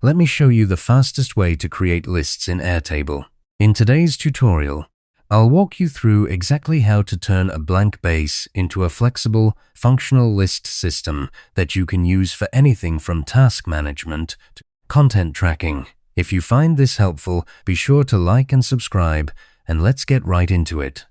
let me show you the fastest way to create lists in Airtable. In today's tutorial, I'll walk you through exactly how to turn a blank base into a flexible, functional list system that you can use for anything from task management to content tracking. If you find this helpful, be sure to like and subscribe, and let's get right into it.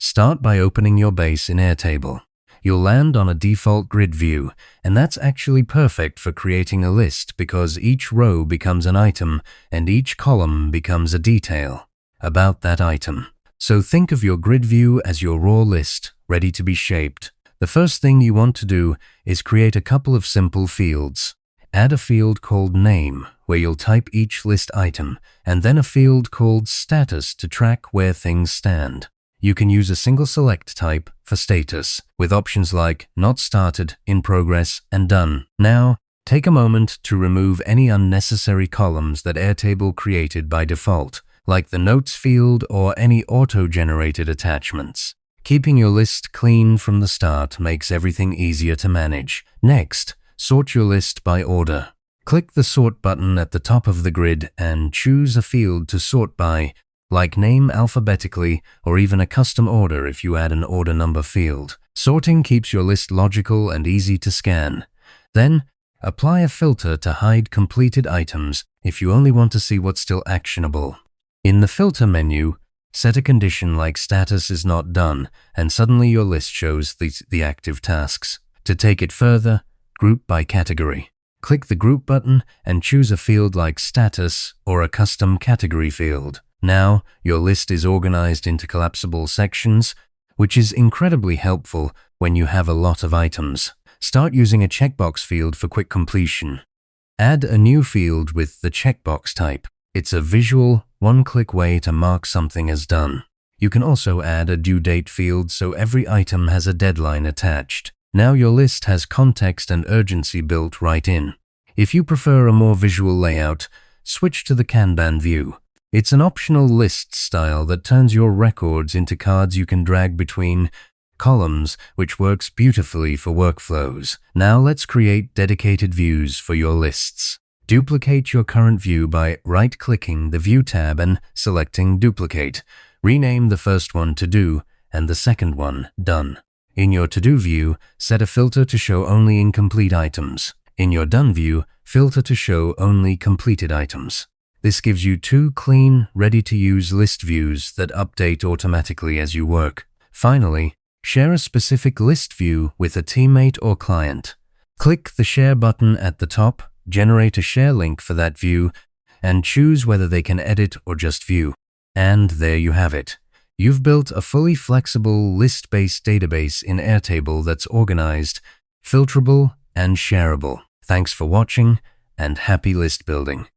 Start by opening your base in Airtable. You'll land on a default grid view, and that's actually perfect for creating a list because each row becomes an item and each column becomes a detail about that item. So think of your grid view as your raw list, ready to be shaped. The first thing you want to do is create a couple of simple fields. Add a field called Name, where you'll type each list item, and then a field called Status to track where things stand. You can use a single select type for status, with options like Not Started, In Progress, and Done. Now, take a moment to remove any unnecessary columns that Airtable created by default, like the Notes field or any auto-generated attachments. Keeping your list clean from the start makes everything easier to manage. Next, sort your list by order. Click the Sort button at the top of the grid and choose a field to sort by, like name alphabetically or even a custom order if you add an order number field. Sorting keeps your list logical and easy to scan. Then, apply a filter to hide completed items if you only want to see what's still actionable. In the Filter menu, set a condition like Status is not done, and suddenly your list shows the active tasks. To take it further, group by category. Click the Group button and choose a field like Status or a custom category field. Now, your list is organized into collapsible sections, which is incredibly helpful when you have a lot of items. Start using a checkbox field for quick completion. Add a new field with the checkbox type. It's a visual, one-click way to mark something as done. You can also add a due date field so every item has a deadline attached. Now your list has context and urgency built right in. If you prefer a more visual layout, switch to the Kanban view. It's an optional list style that turns your records into cards you can drag between columns, which works beautifully for workflows. Now let's create dedicated views for your lists. Duplicate your current view by right-clicking the View tab and selecting Duplicate. Rename the first one to Do and the second one Done. In your To-Do view, set a filter to show only incomplete items. In your Done view, filter to show only completed items. This gives you two clean, ready-to-use list views that update automatically as you work. Finally, share a specific list view with a teammate or client. Click the Share button at the top, generate a share link for that view, and choose whether they can edit or just view. And there you have it. You've built a fully flexible list-based database in Airtable that's organized, filterable, and shareable. Thanks for watching, and happy list building.